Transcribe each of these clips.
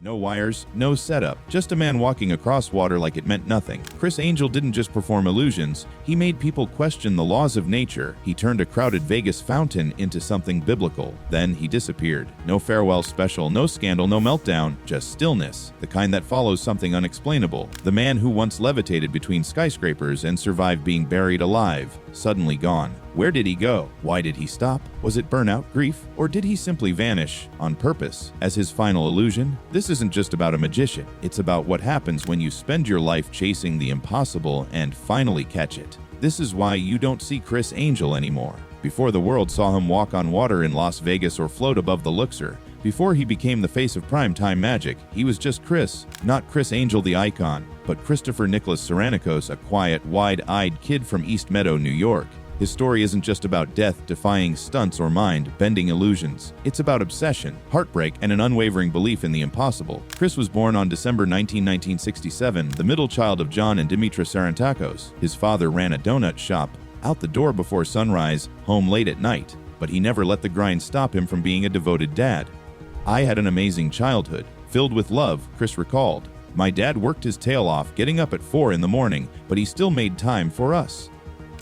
No wires, no setup, just a man walking across water like it meant nothing. Criss Angel didn't just perform illusions, he made people question the laws of nature. He turned a crowded Vegas fountain into something biblical. Then he disappeared. No farewell special, no scandal, no meltdown, just stillness, the kind that follows something unexplainable. The man who once levitated between skyscrapers and survived being buried alive, suddenly gone. Where did he go? Why did he stop? Was it burnout, grief, or did he simply vanish on purpose as his final illusion? This isn't just about a magician. It's about what happens when you spend your life chasing the impossible and finally catch it. This is why you don't see Criss Angel anymore. Before the world saw him walk on water in Las Vegas or float above the Luxor, before he became the face of primetime magic, he was just Criss. Not Criss Angel the icon, but Christopher Nicholas Saranicos, a quiet, wide-eyed kid from East Meadow, New York. His story isn't just about death-defying stunts or mind-bending illusions. It's about obsession, heartbreak, and an unwavering belief in the impossible. Criss was born on December 19, 1967, the middle child of John and Dimitra Saranicos. His father ran a donut shop, out the door before sunrise, home late at night. But he never let the grind stop him from being a devoted dad. "I had an amazing childhood, filled with love," Criss recalled. "My dad worked his tail off, getting up at 4 in the morning, but he still made time for us."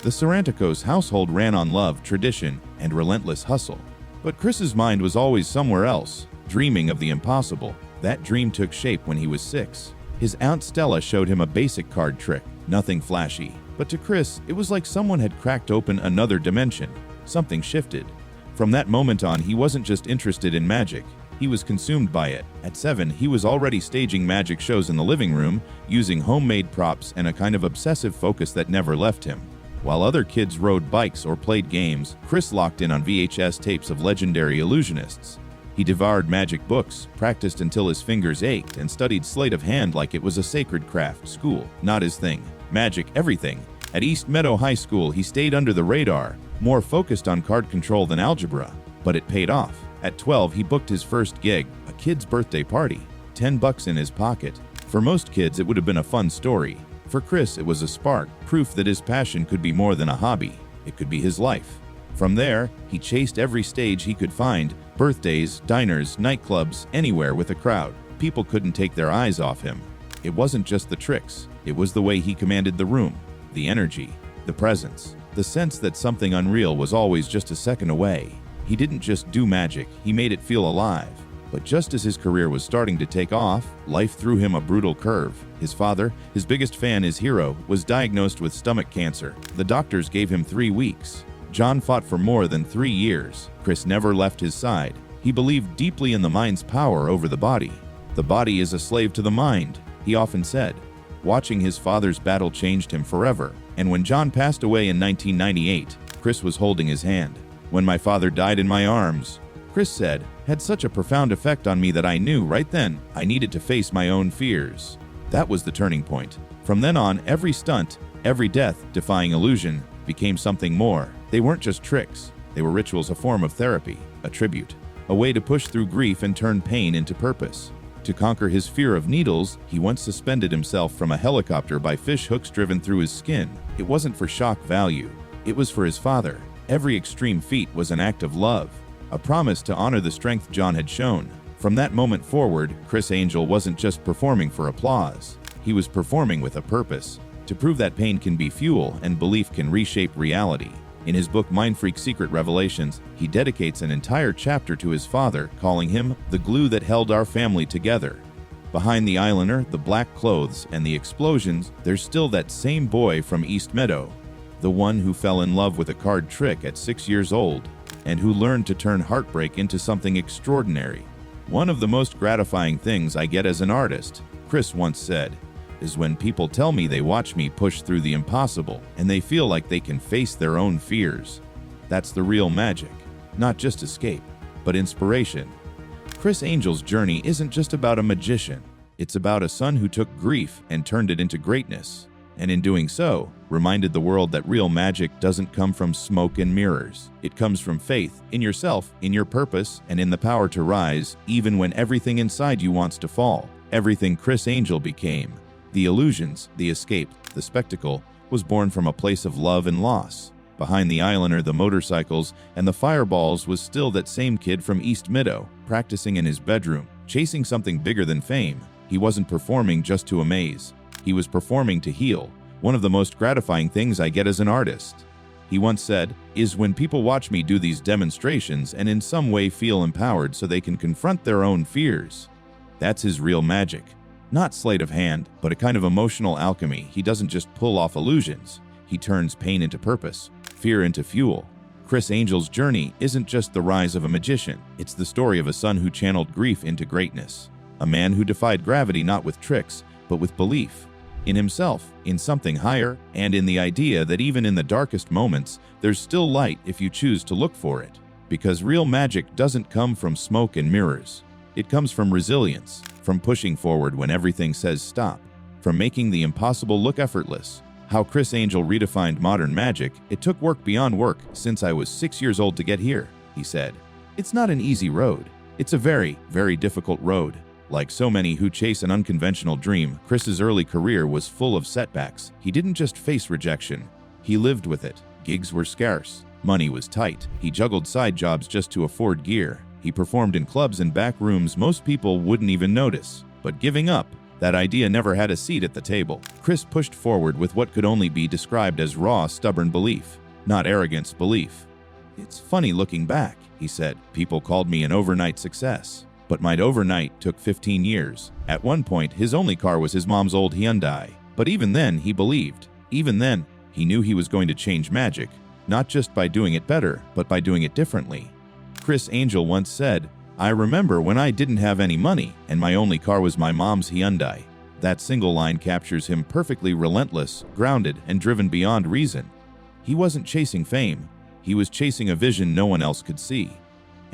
The Saranicos household ran on love, tradition, and relentless hustle. But Criss's mind was always somewhere else, dreaming of the impossible. That dream took shape when he was 6. His Aunt Stella showed him a basic card trick, nothing flashy. But to Criss, it was like someone had cracked open another dimension. Something shifted. From that moment on, he wasn't just interested in magic. He was consumed by it. At 7, he was already staging magic shows in the living room, using homemade props and a kind of obsessive focus that never left him. While other kids rode bikes or played games, Criss locked in on VHS tapes of legendary illusionists. He devoured magic books, practiced until his fingers ached, and studied sleight of hand like it was a sacred craft. School, not his thing. Magic, everything. At East Meadow High School, he stayed under the radar, more focused on card control than algebra. But it paid off. At 12, he booked his first gig, a kid's birthday party. $10 in his pocket. For most kids, it would have been a fun story. For Criss, it was a spark, proof that his passion could be more than a hobby. It could be his life. From there, he chased every stage he could find, birthdays, diners, nightclubs, anywhere with a crowd. People couldn't take their eyes off him. It wasn't just the tricks. It was the way he commanded the room, the energy, the presence, the sense that something unreal was always just a second away. He didn't just do magic, he made it feel alive. But just as his career was starting to take off, life threw him a brutal curve. His father, his biggest fan, his hero, was diagnosed with stomach cancer. The doctors gave him 3 weeks. John fought for more than 3 years. Criss never left his side. He believed deeply in the mind's power over the body. "The body is a slave to the mind," he often said. Watching his father's battle changed him forever. And when John passed away in 1998, Criss was holding his hand. "When my father died in my arms," Criss said, "had such a profound effect on me that I knew right then I needed to face my own fears." That was the turning point. From then on, every stunt, every death-defying illusion became something more. They weren't just tricks. They were rituals, a form of therapy, a tribute, a way to push through grief and turn pain into purpose. To conquer his fear of needles, he once suspended himself from a helicopter by fish hooks driven through his skin. It wasn't for shock value. It was for his father. Every extreme feat was an act of love, a promise to honor the strength John had shown. From that moment forward, Criss Angel wasn't just performing for applause. He was performing with a purpose, to prove that pain can be fuel and belief can reshape reality. In his book Mindfreak: Secret Revelations, he dedicates an entire chapter to his father, calling him the glue that held our family together. Behind the eyeliner, the black clothes, and the explosions, there's still that same boy from East Meadow, the one who fell in love with a card trick at 6 years old, and who learned to turn heartbreak into something extraordinary. "One of the most gratifying things I get as an artist," Criss once said, "is when people tell me they watch me push through the impossible and they feel like they can face their own fears. That's the real magic. Not just escape, but inspiration." Criss Angel's journey isn't just about a magician. It's about a son who took grief and turned it into greatness. And in doing so, reminded the world that real magic doesn't come from smoke and mirrors. It comes from faith in yourself, in your purpose, and in the power to rise, even when everything inside you wants to fall. Everything Criss Angel became, the illusions, the escape, the spectacle, was born from a place of love and loss. Behind the eyeliner, the motorcycles, and the fireballs was still that same kid from East Meadow, practicing in his bedroom, chasing something bigger than fame. He wasn't performing just to amaze. He was performing to heal. One of the most gratifying things I get as an artist, he once said, is when people watch me do these demonstrations and in some way feel empowered so they can confront their own fears. That's his real magic. Not sleight of hand, but a kind of emotional alchemy. He doesn't just pull off illusions. He turns pain into purpose, fear into fuel. Criss Angel's journey isn't just the rise of a magician. It's the story of a son who channeled grief into greatness. A man who defied gravity not with tricks, but with belief. In himself, in something higher, and in the idea that even in the darkest moments, there's still light if you choose to look for it. Because real magic doesn't come from smoke and mirrors. It comes from resilience, from pushing forward when everything says stop, from making the impossible look effortless. How Criss Angel redefined modern magic, it took work beyond work since I was 6 years old to get here, he said. It's not an easy road. It's a very, very difficult road. Like so many who chase an unconventional dream, Chris's early career was full of setbacks. He didn't just face rejection, he lived with it. Gigs were scarce, money was tight. He juggled side jobs just to afford gear. He performed in clubs and back rooms most people wouldn't even notice. But giving up, that idea never had a seat at the table. Criss pushed forward with what could only be described as raw, stubborn belief, not arrogance, belief. It's funny looking back, he said. People called me an overnight success. But my overnight took 15 years. At one point, his only car was his mom's old Hyundai. But even then, he believed. Even then, he knew he was going to change magic, not just by doing it better, but by doing it differently. Criss Angel once said, "I remember when I didn't have any money, and my only car was my mom's Hyundai." That single line captures him perfectly: relentless, grounded, and driven beyond reason. He wasn't chasing fame. He was chasing a vision no one else could see.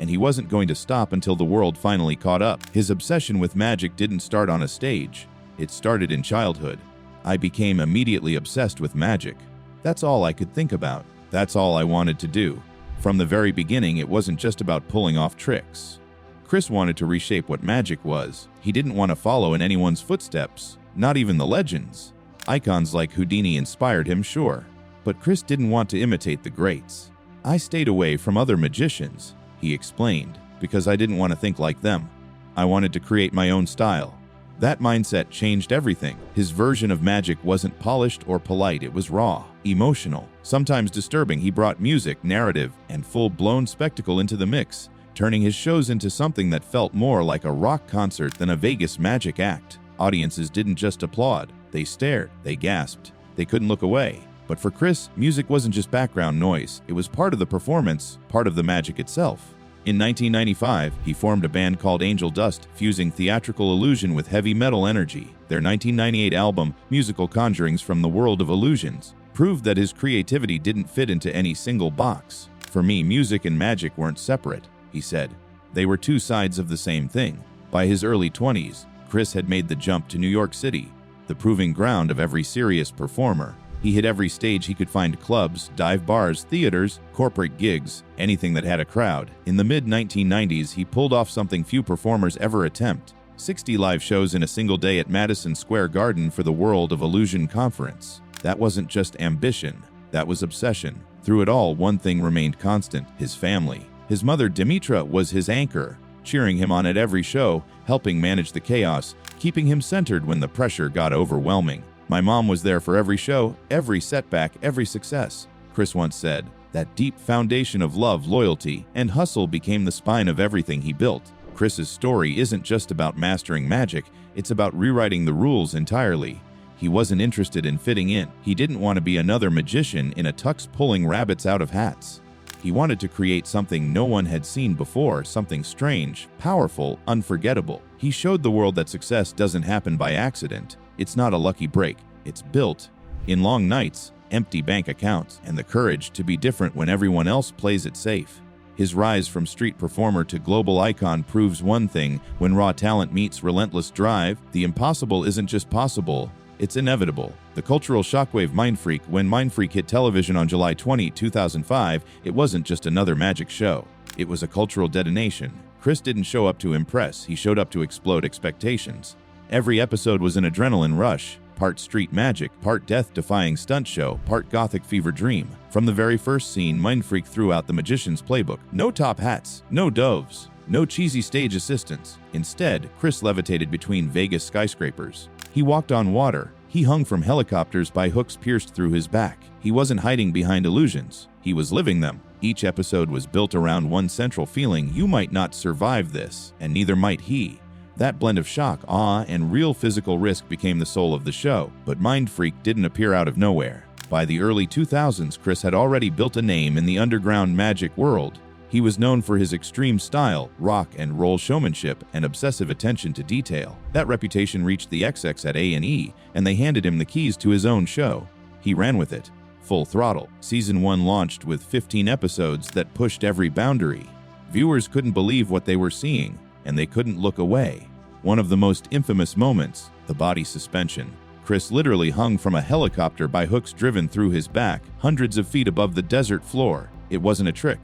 And he wasn't going to stop until the world finally caught up. His obsession with magic didn't start on a stage. It started in childhood. I became immediately obsessed with magic. That's all I could think about. That's all I wanted to do. From the very beginning, it wasn't just about pulling off tricks. Criss wanted to reshape what magic was. He didn't want to follow in anyone's footsteps, not even the legends. Icons like Houdini inspired him, sure. But Criss didn't want to imitate the greats. I stayed away from other magicians, he explained, because I didn't want to think like them. I wanted to create my own style. That mindset changed everything. His version of magic wasn't polished or polite, it was raw, emotional, sometimes disturbing. He brought music, narrative, and full-blown spectacle into the mix, turning his shows into something that felt more like a rock concert than a Vegas magic act. Audiences didn't just applaud, they stared, they gasped, they couldn't look away. But for Criss, music wasn't just background noise, it was part of the performance, part of the magic itself. In 1995, he formed a band called Angel Dust, fusing theatrical illusion with heavy metal energy. Their 1998 album, Musical Conjurings from the World of Illusions, proved that his creativity didn't fit into any single box. For me, music and magic weren't separate, he said. They were two sides of the same thing. By his early 20s, Criss had made the jump to New York City, the proving ground of every serious performer. He hit every stage he could find: clubs, dive bars, theaters, corporate gigs, anything that had a crowd. In the mid-1990s, he pulled off something few performers ever attempt: 60 live shows in a single day at Madison Square Garden for the World of Illusion Conference. That wasn't just ambition, that was obsession. Through it all, one thing remained constant: his family. His mother, Dimitra, was his anchor, cheering him on at every show, helping manage the chaos, keeping him centered when the pressure got overwhelming. "My mom was there for every show, every setback, every success," Criss once said. That deep foundation of love, loyalty, and hustle became the spine of everything he built. Criss's story isn't just about mastering magic, it's about rewriting the rules entirely. He wasn't interested in fitting in. He didn't want to be another magician in a tux pulling rabbits out of hats. He wanted to create something no one had seen before, something strange, powerful, unforgettable. He showed the world that success doesn't happen by accident. It's not a lucky break. It's built in long nights, empty bank accounts, and the courage to be different when everyone else plays it safe. His rise from street performer to global icon proves one thing: when raw talent meets relentless drive, the impossible isn't just possible, it's inevitable. The cultural shockwave Mindfreak. When Mindfreak hit television on July 20, 2005, it wasn't just another magic show. It was a cultural detonation. Criss didn't show up to impress, he showed up to explode expectations. Every episode was an adrenaline rush, part street magic, part death-defying stunt show, part gothic fever dream. From the very first scene, Mindfreak threw out the magician's playbook. No top hats, no doves, No cheesy stage assistance. Instead, Criss levitated between Vegas skyscrapers. He walked on water. He hung from helicopters by hooks pierced through his back. He wasn't hiding behind illusions. He was living them. Each episode was built around one central feeling: you might not survive this, and neither might he. That blend of shock, awe, and real physical risk became the soul of the show. But Mindfreak didn't appear out of nowhere. By the early 2000s, Criss had already built a name in the underground magic world. He was known for his extreme style, rock and roll showmanship, and obsessive attention to detail. That reputation reached the XX at A&E, and they handed him the keys to his own show. He ran with it. Full throttle. Season 1 launched with 15 episodes that pushed every boundary. Viewers couldn't believe what they were seeing, and they couldn't look away. One of the most infamous moments, the body suspension. Criss literally hung from a helicopter by hooks driven through his back, hundreds of feet above the desert floor. It wasn't a trick.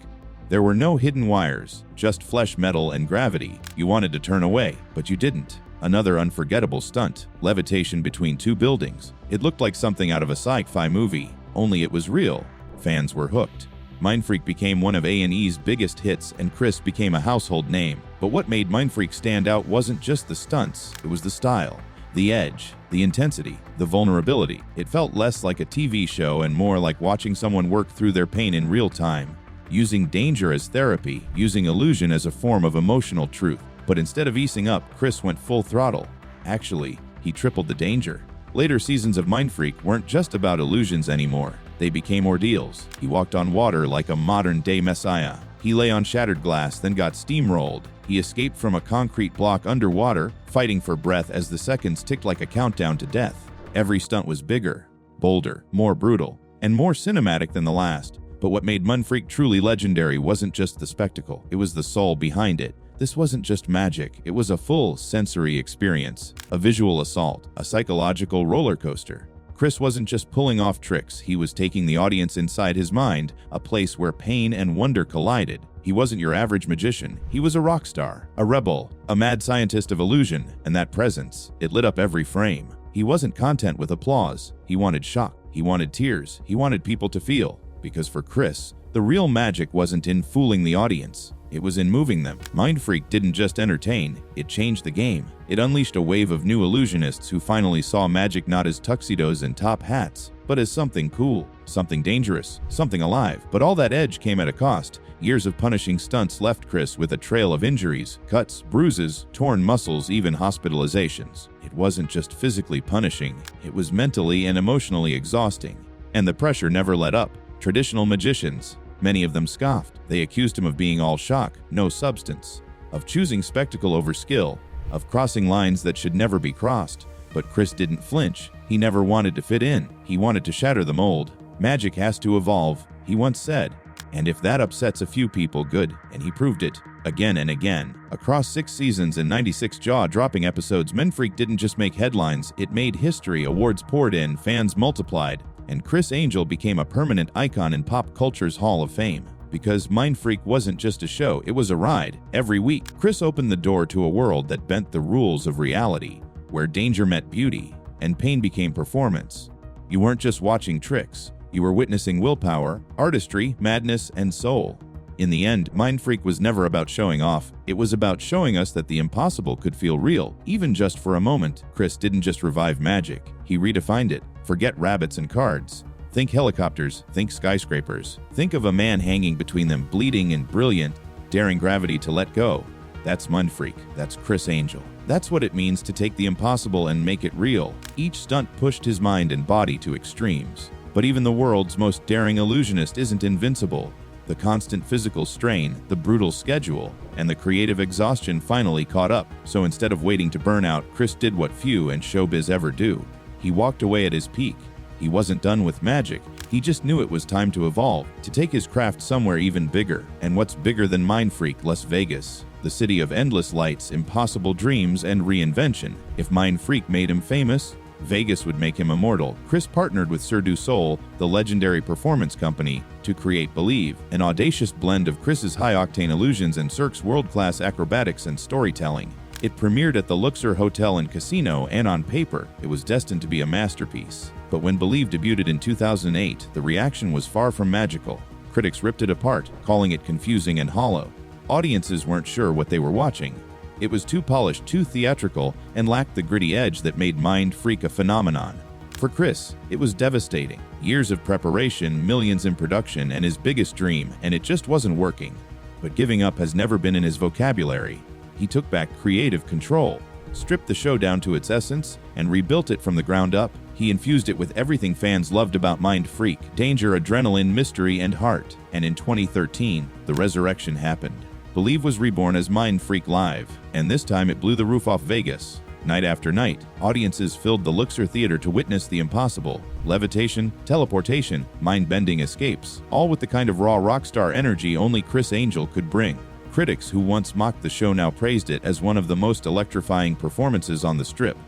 There were no hidden wires, just flesh, metal, and gravity. You wanted to turn away, but you didn't. Another unforgettable stunt, levitation between two buildings. It looked like something out of a sci-fi movie, only it was real. Fans were hooked. Mindfreak became one of A&E's biggest hits, and Criss became a household name. But what made Mindfreak stand out wasn't just the stunts, it was the style, the edge, the intensity, the vulnerability. It felt less like a TV show and more like watching someone work through their pain in real time. Using danger as therapy, using illusion as a form of emotional truth. But instead of easing up, Criss went full throttle. Actually, he tripled the danger. Later seasons of Mindfreak weren't just about illusions anymore. They became ordeals. He walked on water like a modern-day messiah. He lay on shattered glass, then got steamrolled. He escaped from a concrete block underwater, fighting for breath as the seconds ticked like a countdown to death. Every stunt was bigger, bolder, more brutal, and more cinematic than the last. But what made Mindfreak truly legendary wasn't just the spectacle, it was the soul behind it. This wasn't just magic, it was a full sensory experience, a visual assault, a psychological roller coaster. Criss wasn't just pulling off tricks, he was taking the audience inside his mind, a place where pain and wonder collided. He wasn't your average magician, he was a rock star, a rebel, a mad scientist of illusion, and that presence, it lit up every frame. He wasn't content with applause, he wanted shock, he wanted tears, he wanted people to feel. Because for Criss, the real magic wasn't in fooling the audience, it was in moving them. Mindfreak didn't just entertain, it changed the game. It unleashed a wave of new illusionists who finally saw magic not as tuxedos and top hats, but as something cool, something dangerous, something alive. But all that edge came at a cost. Years of punishing stunts left Criss with a trail of injuries, cuts, bruises, torn muscles, even hospitalizations. It wasn't just physically punishing, it was mentally and emotionally exhausting. And the pressure never let up. Traditional magicians, many of them scoffed. They accused him of being all shock, no substance, of choosing spectacle over skill, of crossing lines that should never be crossed. But Criss didn't flinch. He never wanted to fit in. He wanted to shatter the mold. Magic has to evolve, he once said. And if that upsets a few people, good. And he proved it, again and again. Across 6 seasons and 96 jaw-dropping episodes, Mindfreak didn't just make headlines, it made history. Awards poured in, fans multiplied, and Criss Angel became a permanent icon in pop culture's Hall of Fame. Because Mindfreak wasn't just a show, it was a ride. Every week, Criss opened the door to a world that bent the rules of reality, where danger met beauty, and pain became performance. You weren't just watching tricks, you were witnessing willpower, artistry, madness, and soul. In the end, Mindfreak was never about showing off, it was about showing us that the impossible could feel real, even just for a moment. Criss didn't just revive magic, he redefined it. Forget rabbits and cards. Think helicopters, think skyscrapers. Think of a man hanging between them, bleeding and brilliant, daring gravity to let go. That's Mindfreak, that's Criss Angel. That's what it means to take the impossible and make it real. Each stunt pushed his mind and body to extremes. But even the world's most daring illusionist isn't invincible. The constant physical strain, the brutal schedule, and the creative exhaustion finally caught up. So instead of waiting to burn out, Criss did what few in showbiz ever do. He walked away at his peak. He wasn't done with magic, he just knew it was time to evolve, to take his craft somewhere even bigger. And what's bigger than Mindfreak? Las Vegas, the city of endless lights, impossible dreams, and reinvention. If Mindfreak made him famous, Vegas would make him immortal. Criss partnered with Cirque du Soleil, the legendary performance company, to create Believe, an audacious blend of Criss's high-octane illusions and Cirque's world-class acrobatics and storytelling. It premiered at the Luxor Hotel and Casino, and on paper, it was destined to be a masterpiece. But when Believe debuted in 2008, the reaction was far from magical. Critics ripped it apart, calling it confusing and hollow. audiences weren't sure what they were watching. It was too polished, too theatrical, and lacked the gritty edge that made Mindfreak a phenomenon. For Criss, it was devastating. Years of preparation, millions in production, and his biggest dream, and it just wasn't working. But giving up has never been in his vocabulary. He took back creative control, stripped the show down to its essence, and rebuilt it from the ground up. He infused it with everything fans loved about Mindfreak: danger, adrenaline, mystery, and heart. And in 2013, the resurrection happened. Believe was reborn as Mindfreak Live, and this time it blew the roof off Vegas. Night after night, audiences filled the Luxor Theater to witness the impossible: levitation, teleportation, mind-bending escapes, all with the kind of raw rockstar energy only Criss Angel could bring. Critics who once mocked the show now praised it as one of the most electrifying performances on the strip.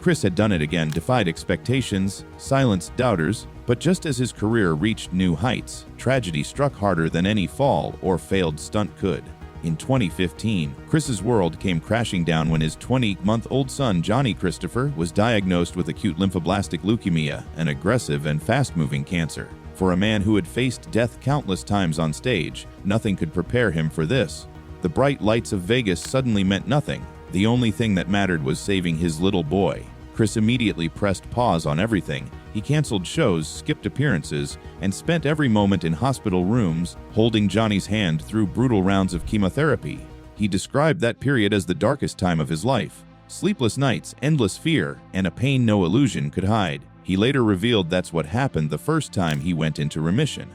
Criss had done it again, defied expectations, silenced doubters, but just as his career reached new heights, tragedy struck harder than any fall or failed stunt could. In 2015, Criss's world came crashing down when his 20-month-old son Johnny Christopher was diagnosed with acute lymphoblastic leukemia, an aggressive and fast-moving cancer. For a man who had faced death countless times on stage, nothing could prepare him for this. The bright lights of Vegas suddenly meant nothing. The only thing that mattered was saving his little boy. Criss immediately pressed pause on everything. He canceled shows, skipped appearances, and spent every moment in hospital rooms, holding Johnny's hand through brutal rounds of chemotherapy. He described that period as the darkest time of his life. Sleepless nights, endless fear, and a pain no illusion could hide. He later revealed that's what happened the first time he went into remission.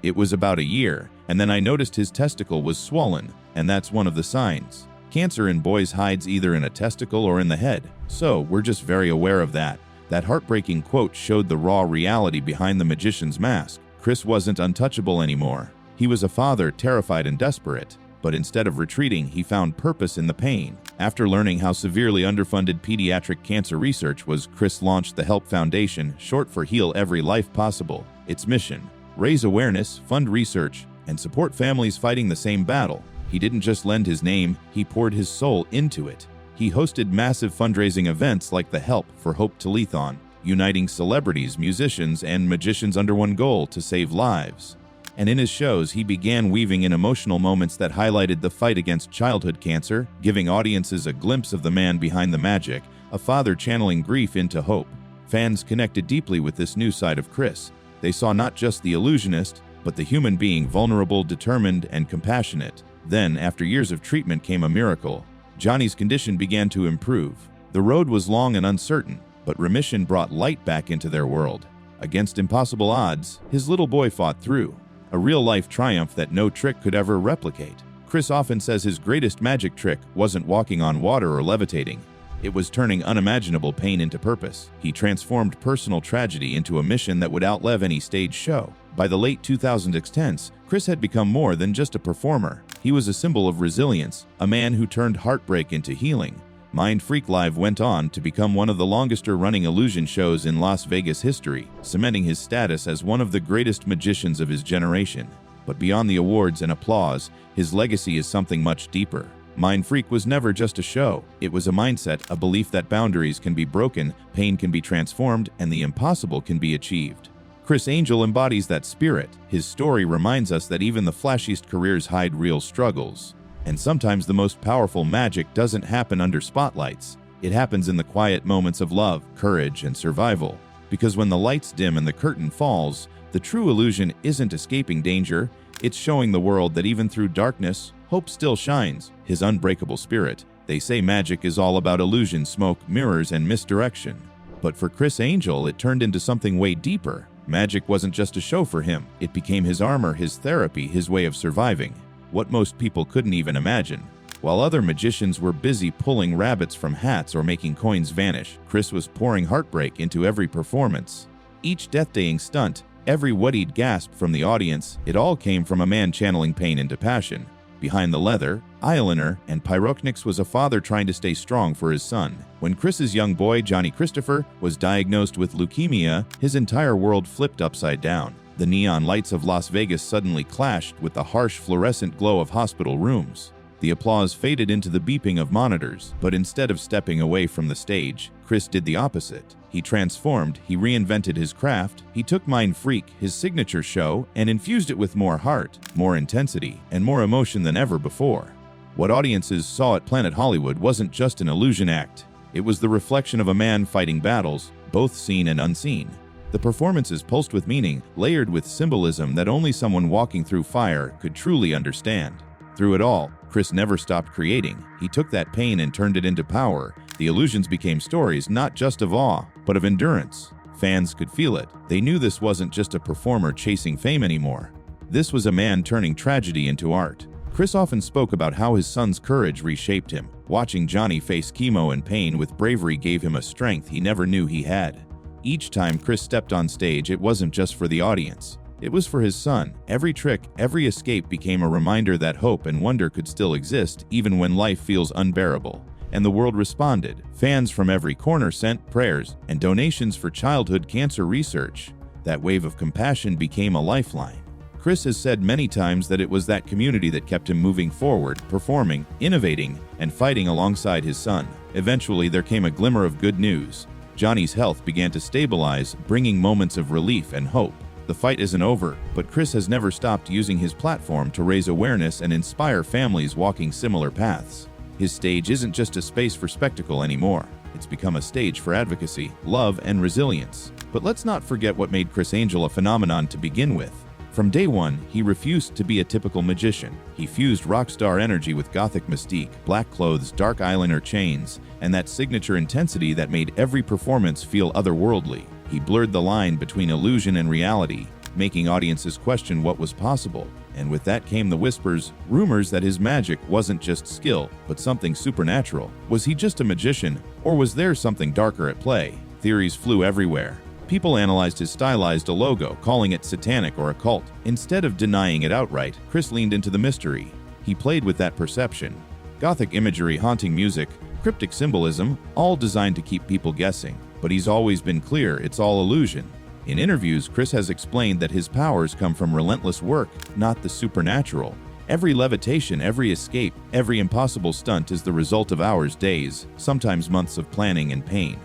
It was about a year, and then I noticed his testicle was swollen, and that's one of the signs. Cancer in boys hides either in a testicle or in the head, so we're just very aware of that. That heartbreaking quote showed the raw reality behind the magician's mask. Criss wasn't untouchable anymore. He was a father, terrified and desperate. But instead of retreating, he found purpose in the pain. After learning how severely underfunded pediatric cancer research was, Criss launched the HELP Foundation, short for Heal Every Life Possible. Its mission: raise awareness, fund research, and support families fighting the same battle. He didn't just lend his name, he poured his soul into it. He hosted massive fundraising events like the Help for Hope Telethon, uniting celebrities, musicians, and magicians under one goal: to save lives. And in his shows, he began weaving in emotional moments that highlighted the fight against childhood cancer, giving audiences a glimpse of the man behind the magic, a father channeling grief into hope. Fans connected deeply with this new side of Criss. They saw not just the illusionist, but the human being, vulnerable, determined, and compassionate. Then, after years of treatment, came a miracle. Johnny's condition began to improve. The road was long and uncertain, but remission brought light back into their world. Against impossible odds, his little boy fought through. A real-life triumph that no trick could ever replicate. Criss often says his greatest magic trick wasn't walking on water or levitating. It was turning unimaginable pain into purpose. He transformed personal tragedy into a mission that would outlive any stage show. By the late 2010s, Criss had become more than just a performer. He was a symbol of resilience, a man who turned heartbreak into healing. Mindfreak Live went on to become one of the longest-running illusion shows in Las Vegas history, cementing his status as one of the greatest magicians of his generation. But beyond the awards and applause, his legacy is something much deeper. Mindfreak was never just a show. It was a mindset, a belief that boundaries can be broken, pain can be transformed, and the impossible can be achieved. Criss Angel embodies that spirit. His story reminds us that even the flashiest careers hide real struggles. And sometimes the most powerful magic doesn't happen under spotlights. It happens in the quiet moments of love, courage, and survival. Because when the lights dim and the curtain falls, the true illusion isn't escaping danger, it's showing the world that even through darkness, hope still shines. His unbreakable spirit. They say magic is all about illusion, smoke, mirrors, and misdirection. But for Criss Angel, it turned into something way deeper. Magic wasn't just a show for him. It became his armor, his therapy, his way of surviving. What most people couldn't even imagine. While other magicians were busy pulling rabbits from hats or making coins vanish, Criss was pouring heartbreak into every performance. Each death-defying stunt, every what'd gasp from the audience, it all came from a man channeling pain into passion. Behind the leather, eyeliner, and pyrotechnics was a father trying to stay strong for his son. When Criss's young boy, Johnny Christopher, was diagnosed with leukemia, his entire world flipped upside down. The neon lights of Las Vegas suddenly clashed with the harsh fluorescent glow of hospital rooms. The applause faded into the beeping of monitors, but instead of stepping away from the stage, Criss did the opposite. He transformed, he reinvented his craft, he took Mindfreak, his signature show, and infused it with more heart, more intensity, and more emotion than ever before. What audiences saw at Planet Hollywood wasn't just an illusion act. It was the reflection of a man fighting battles, both seen and unseen. The performances pulsed with meaning, layered with symbolism that only someone walking through fire could truly understand. Through it all, Criss never stopped creating. He took that pain and turned it into power. The illusions became stories not just of awe, but of endurance. Fans could feel it. They knew this wasn't just a performer chasing fame anymore. This was a man turning tragedy into art. Criss often spoke about how his son's courage reshaped him. Watching Johnny face chemo and pain with bravery gave him a strength he never knew he had. Each time Criss stepped on stage, it wasn't just for the audience. It was for his son. Every trick, every escape became a reminder that hope and wonder could still exist even when life feels unbearable. And the world responded. Fans from every corner sent prayers and donations for childhood cancer research. That wave of compassion became a lifeline. Criss has said many times that it was that community that kept him moving forward, performing, innovating, and fighting alongside his son. Eventually, there came a glimmer of good news. Johnny's health began to stabilize, bringing moments of relief and hope. The fight isn't over, but Criss has never stopped using his platform to raise awareness and inspire families walking similar paths. His stage isn't just a space for spectacle anymore. It's become a stage for advocacy, love, and resilience. But let's not forget what made Criss Angel a phenomenon to begin with. From day one, he refused to be a typical magician. He fused rock star energy with gothic mystique, black clothes, dark eyeliner chains, and that signature intensity that made every performance feel otherworldly. He blurred the line between illusion and reality, making audiences question what was possible. And with that came the whispers, rumors that his magic wasn't just skill, but something supernatural. Was he just a magician, or was there something darker at play? Theories flew everywhere. People analyzed his stylized logo, calling it satanic or occult. Instead of denying it outright, Criss leaned into the mystery. He played with that perception. Gothic imagery, haunting music, cryptic symbolism, all designed to keep people guessing. But he's always been clear, it's all illusion. In interviews, Criss has explained that his powers come from relentless work, not the supernatural. Every levitation, every escape, every impossible stunt is the result of hours, days, sometimes months of planning and pain.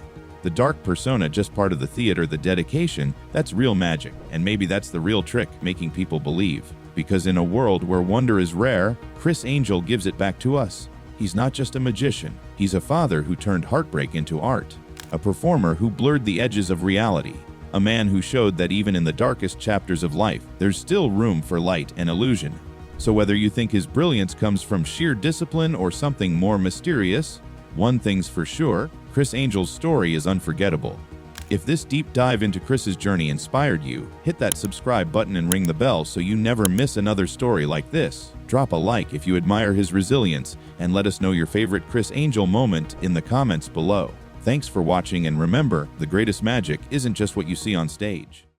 The dark persona, just part of the theater, the dedication, that's real magic. And maybe that's the real trick, making people believe. Because in a world where wonder is rare, Criss Angel gives it back to us. He's not just a magician. He's a father who turned heartbreak into art. A performer who blurred the edges of reality. A man who showed that even in the darkest chapters of life, there's still room for light and illusion. So whether you think his brilliance comes from sheer discipline or something more mysterious, one thing's for sure, Criss Angel's story is unforgettable. If this deep dive into Criss's journey inspired you, hit that subscribe button and ring the bell so you never miss another story like this. Drop a like if you admire his resilience, and let us know your favorite Criss Angel moment in the comments below. Thanks for watching, and remember, the greatest magic isn't just what you see on stage.